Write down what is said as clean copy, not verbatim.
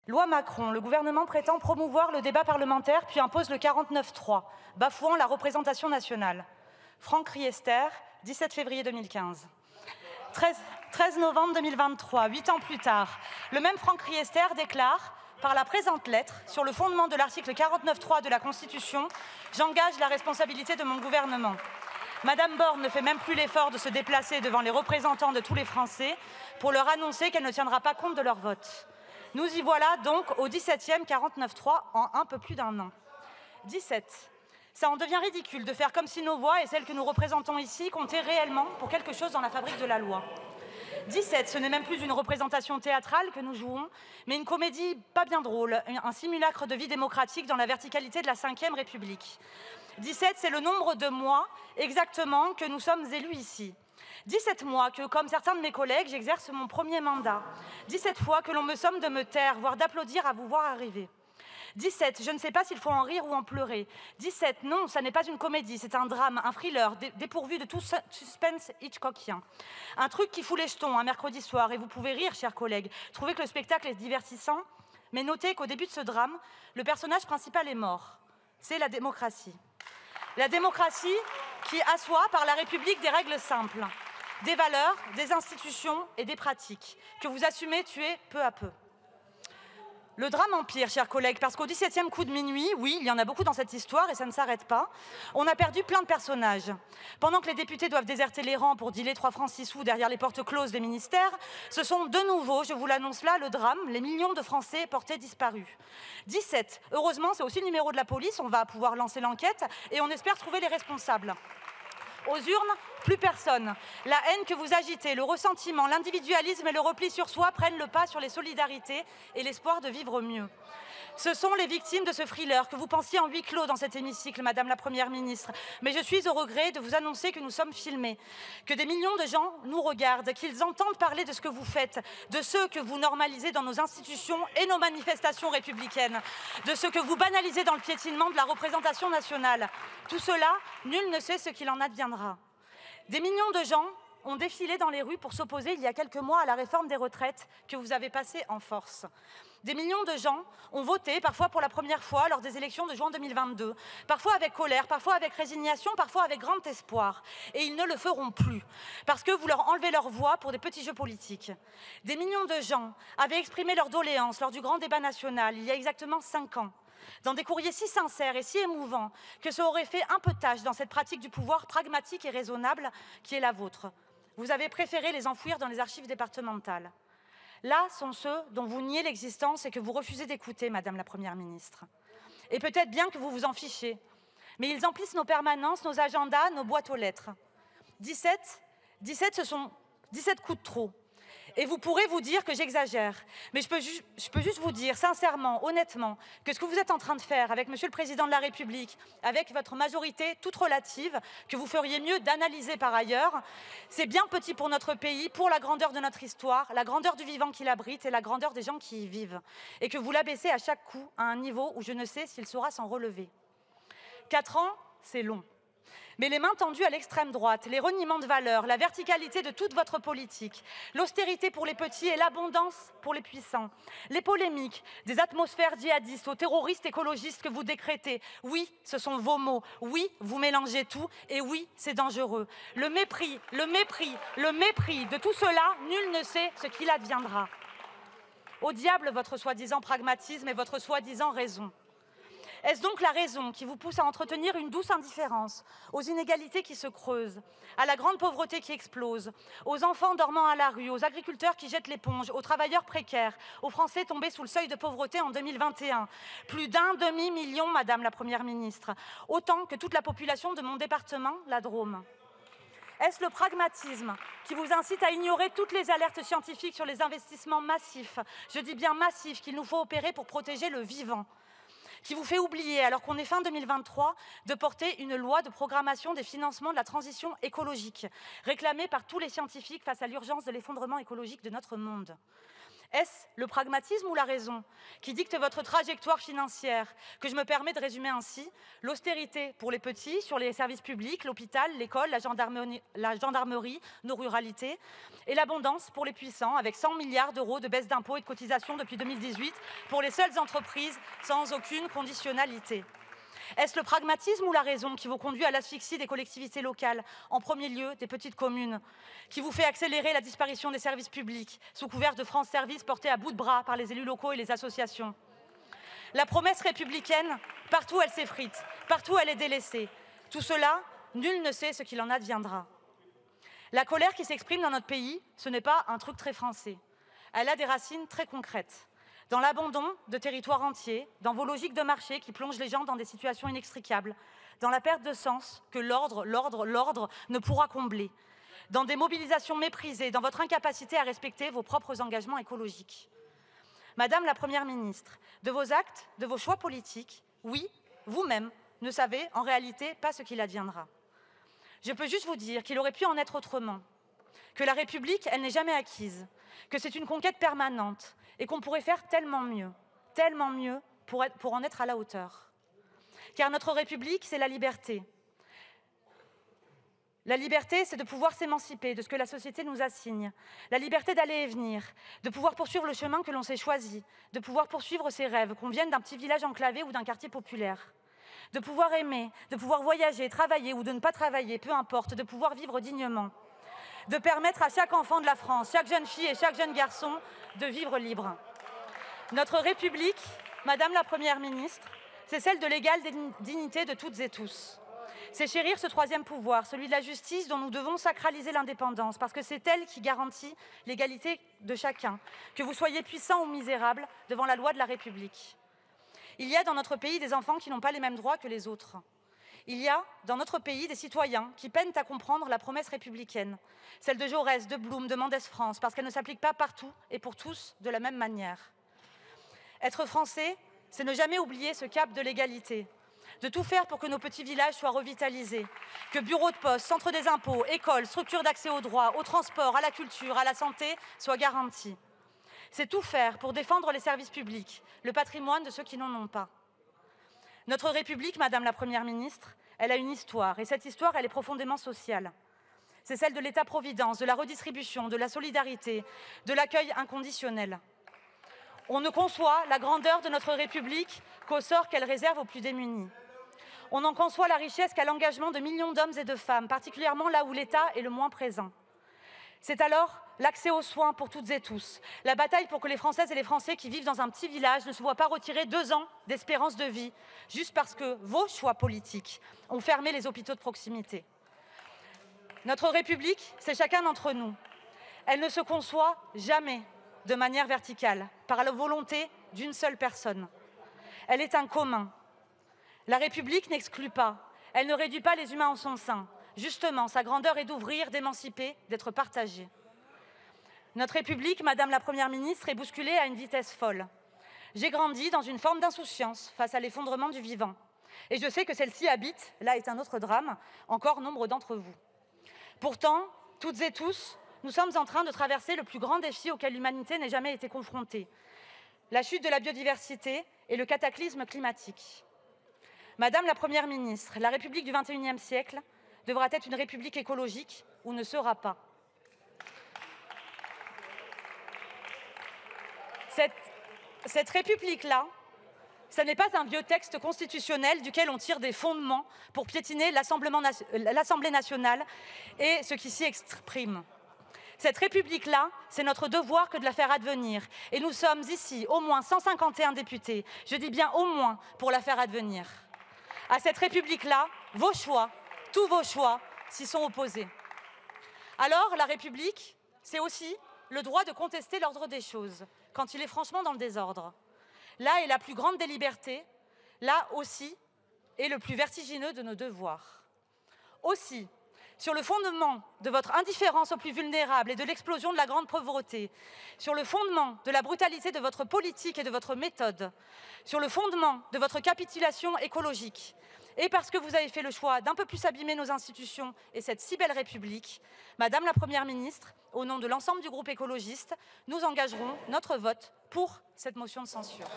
Loi Macron, le gouvernement prétend promouvoir le débat parlementaire puis impose le 49.3, bafouant la représentation nationale. Franck Riester, 17 février 2015. 13 novembre 2023, 8 ans plus tard, le même Franck Riester déclare « Par la présente lettre, sur le fondement de l'article 49.3 de la Constitution, j'engage la responsabilité de mon gouvernement. » Madame Borne ne fait même plus l'effort de se déplacer devant les représentants de tous les Français pour leur annoncer qu'elle ne tiendra pas compte de leur vote. Nous y voilà donc au 17e 49.3 en un peu plus d'un an. 17. Ça en devient ridicule de faire comme si nos voix et celles que nous représentons ici comptaient réellement pour quelque chose dans la fabrique de la loi. 17, ce n'est même plus une représentation théâtrale que nous jouons, mais une comédie pas bien drôle, un simulacre de vie démocratique dans la verticalité de la Ve République. 17, c'est le nombre de mois exactement que nous sommes élus ici. 17 mois que, comme certains de mes collègues, j'exerce mon premier mandat. 17 fois que l'on me somme de me taire, voire d'applaudir à vous voir arriver. 17, je ne sais pas s'il faut en rire ou en pleurer. 17, non, ça n'est pas une comédie, c'est un drame, un thriller dépourvu de tout suspense hitchcockien. Un truc qui fout les jetons un mercredi soir, et vous pouvez rire, chers collègues, trouver que le spectacle est divertissant, mais notez qu'au début de ce drame, le personnage principal est mort. C'est la démocratie. La démocratie qui assoit par la République des règles simples, des valeurs, des institutions et des pratiques que vous assumez tuer peu à peu. Le drame empire, chers collègues, parce qu'au 17e coup de minuit, oui, il y en a beaucoup dans cette histoire et ça ne s'arrête pas, on a perdu plein de personnages. Pendant que les députés doivent déserter les rangs pour dealer 3 francs 6 sous derrière les portes closes des ministères, ce sont de nouveau, je vous l'annonce là, le drame, les millions de Français portés disparus. 17, heureusement, c'est aussi le numéro de la police, on va pouvoir lancer l'enquête et on espère trouver les responsables. Aux urnes, plus personne. La haine que vous agitez, le ressentiment, l'individualisme et le repli sur soi prennent le pas sur les solidarités et l'espoir de vivre mieux. Ce sont les victimes de ce thriller que vous pensiez en huis clos dans cet hémicycle, Madame la Première ministre. Mais je suis au regret de vous annoncer que nous sommes filmés, que des millions de gens nous regardent, qu'ils entendent parler de ce que vous faites, de ceux que vous normalisez dans nos institutions et nos manifestations républicaines, de ce que vous banalisez dans le piétinement de la représentation nationale. Tout cela, nul ne sait ce qu'il en adviendra. Des millions de gens ont défilé dans les rues pour s'opposer il y a quelques mois à la réforme des retraites que vous avez passée en force. Des millions de gens ont voté, parfois pour la première fois, lors des élections de juin 2022, parfois avec colère, parfois avec résignation, parfois avec grand espoir. Et ils ne le feront plus, parce que vous leur enlevez leur voix pour des petits jeux politiques. Des millions de gens avaient exprimé leur doléance lors du grand débat national, il y a exactement 5 ans, dans des courriers si sincères et si émouvants que ça aurait fait un peu tâche dans cette pratique du pouvoir pragmatique et raisonnable qui est la vôtre. Vous avez préféré les enfouir dans les archives départementales. Là sont ceux dont vous niez l'existence et que vous refusez d'écouter, Madame la Première ministre. Et peut-être bien que vous vous en fichez, mais ils emplissent nos permanences, nos agendas, nos boîtes aux lettres. 17, ce sont 17 coups de trop. Et vous pourrez vous dire que j'exagère, mais je peux juste vous dire sincèrement, honnêtement, que ce que vous êtes en train de faire avec Monsieur le Président de la République, avec votre majorité toute relative, que vous feriez mieux d'analyser par ailleurs, c'est bien petit pour notre pays, pour la grandeur de notre histoire, la grandeur du vivant qui l'abrite et la grandeur des gens qui y vivent, et que vous l'abaissez à chaque coup à un niveau où je ne sais s'il saura s'en relever. 4 ans, c'est long. Mais les mains tendues à l'extrême droite, les reniements de valeurs, la verticalité de toute votre politique, l'austérité pour les petits et l'abondance pour les puissants, les polémiques, des atmosphères djihadistes aux terroristes écologistes que vous décrétez, oui, ce sont vos mots, oui, vous mélangez tout, et oui, c'est dangereux. Le mépris de tout cela, nul ne sait ce qu'il adviendra. Au diable votre soi-disant pragmatisme et votre soi-disant raison. Est-ce donc la raison qui vous pousse à entretenir une douce indifférence aux inégalités qui se creusent, à la grande pauvreté qui explose, aux enfants dormant à la rue, aux agriculteurs qui jettent l'éponge, aux travailleurs précaires, aux Français tombés sous le seuil de pauvreté en 2021 ? Plus d'un demi-million, Madame la Première ministre, autant que toute la population de mon département, la Drôme. Est-ce le pragmatisme qui vous incite à ignorer toutes les alertes scientifiques sur les investissements massifs, je dis bien massifs, qu'il nous faut opérer pour protéger le vivant ? Qui vous fait oublier, alors qu'on est fin 2023, de porter une loi de programmation des financements de la transition écologique, réclamée par tous les scientifiques face à l'urgence de l'effondrement écologique de notre monde. Est-ce le pragmatisme ou la raison qui dicte votre trajectoire financière, que je me permets de résumer ainsi: l'austérité pour les petits, sur les services publics, l'hôpital, l'école, la gendarmerie, nos ruralités, et l'abondance pour les puissants, avec 100 milliards d'euros de baisse d'impôts et de cotisations depuis 2018 pour les seules entreprises, sans aucune conditionnalité? Est-ce le pragmatisme ou la raison qui vous conduit à l'asphyxie des collectivités locales, en premier lieu des petites communes, qui vous fait accélérer la disparition des services publics, sous couvert de France Services portés à bout de bras par les élus locaux et les associations? La promesse républicaine, partout elle s'effrite, partout elle est délaissée. Tout cela, nul ne sait ce qu'il en adviendra. La colère qui s'exprime dans notre pays, ce n'est pas un truc très français. Elle a des racines très concrètes. Dans l'abandon de territoires entiers, dans vos logiques de marché qui plongent les gens dans des situations inextricables, dans la perte de sens que l'ordre ne pourra combler, dans des mobilisations méprisées, dans votre incapacité à respecter vos propres engagements écologiques. Madame la Première ministre, de vos actes, de vos choix politiques, oui, vous-même ne savez en réalité pas ce qu'il adviendra. Je peux juste vous dire qu'il aurait pu en être autrement, que la République, elle n'est jamais acquise, que c'est une conquête permanente, et qu'on pourrait faire tellement mieux pour en être à la hauteur. Car notre République, c'est la liberté. La liberté, c'est de pouvoir s'émanciper de ce que la société nous assigne. La liberté d'aller et venir, de pouvoir poursuivre le chemin que l'on s'est choisi, de pouvoir poursuivre ses rêves, qu'on vienne d'un petit village enclavé ou d'un quartier populaire. De pouvoir aimer, de pouvoir voyager, travailler ou de ne pas travailler, peu importe, de pouvoir vivre dignement. De permettre à chaque enfant de la France, chaque jeune fille et chaque jeune garçon de vivre libre. Notre République, Madame la Première ministre, c'est celle de l'égale dignité de toutes et tous. C'est chérir ce troisième pouvoir, celui de la justice, dont nous devons sacraliser l'indépendance, parce que c'est elle qui garantit l'égalité de chacun, que vous soyez puissant ou misérable devant la loi de la République. Il y a dans notre pays des enfants qui n'ont pas les mêmes droits que les autres. Il y a dans notre pays des citoyens qui peinent à comprendre la promesse républicaine, celle de Jaurès, de Blum, de Mendès France, parce qu'elle ne s'applique pas partout et pour tous de la même manière. Être français, c'est ne jamais oublier ce cap de l'égalité, de tout faire pour que nos petits villages soient revitalisés, que bureaux de poste, centres des impôts, écoles, structures d'accès aux droits, au transport, à la culture, à la santé soient garantis. C'est tout faire pour défendre les services publics, le patrimoine de ceux qui n'en ont pas. Notre République, Madame la Première ministre, elle a une histoire, et cette histoire, elle est profondément sociale. C'est celle de l'État-providence, de la redistribution, de la solidarité, de l'accueil inconditionnel. On ne conçoit la grandeur de notre République qu'au sort qu'elle réserve aux plus démunis. On en conçoit la richesse qu'à l'engagement de millions d'hommes et de femmes, particulièrement là où l'État est le moins présent. C'est alors l'accès aux soins pour toutes et tous, la bataille pour que les Françaises et les Français qui vivent dans un petit village ne se voient pas retirer 2 ans d'espérance de vie, juste parce que vos choix politiques ont fermé les hôpitaux de proximité. Notre République, c'est chacun d'entre nous. Elle ne se conçoit jamais de manière verticale, par la volonté d'une seule personne. Elle est un commun. La République n'exclut pas, elle ne réduit pas les humains en son sein. Justement, sa grandeur est d'ouvrir, d'émanciper, d'être partagée. Notre République, Madame la Première ministre, est bousculée à une vitesse folle. J'ai grandi dans une forme d'insouciance face à l'effondrement du vivant. Et je sais que celle-ci habite, là est un autre drame, encore nombre d'entre vous. Pourtant, toutes et tous, nous sommes en train de traverser le plus grand défi auquel l'humanité n'ait jamais été confrontée. La chute de la biodiversité et le cataclysme climatique. Madame la Première ministre, la République du XXIe siècle devra être une République écologique ou ne sera pas. Cette République-là, ce n'est pas un vieux texte constitutionnel duquel on tire des fondements pour piétiner l'Assemblée nationale et ce qui s'y exprime. Cette République-là, c'est notre devoir que de la faire advenir. Et nous sommes ici, au moins 151 députés, je dis bien au moins, pour la faire advenir. À cette République-là, vos choix, tous vos choix, s'y sont opposés. Alors, la République, c'est aussi le droit de contester l'ordre des choses, quand il est franchement dans le désordre. Là est la plus grande des libertés, là aussi est le plus vertigineux de nos devoirs. Aussi, sur le fondement de votre indifférence aux plus vulnérables et de l'explosion de la grande pauvreté, sur le fondement de la brutalité de votre politique et de votre méthode, sur le fondement de votre capitulation écologique et parce que vous avez fait le choix d'un peu plus abîmer nos institutions et cette si belle République, Madame la Première ministre, au nom de l'ensemble du groupe écologiste, nous engagerons notre vote pour cette motion de censure.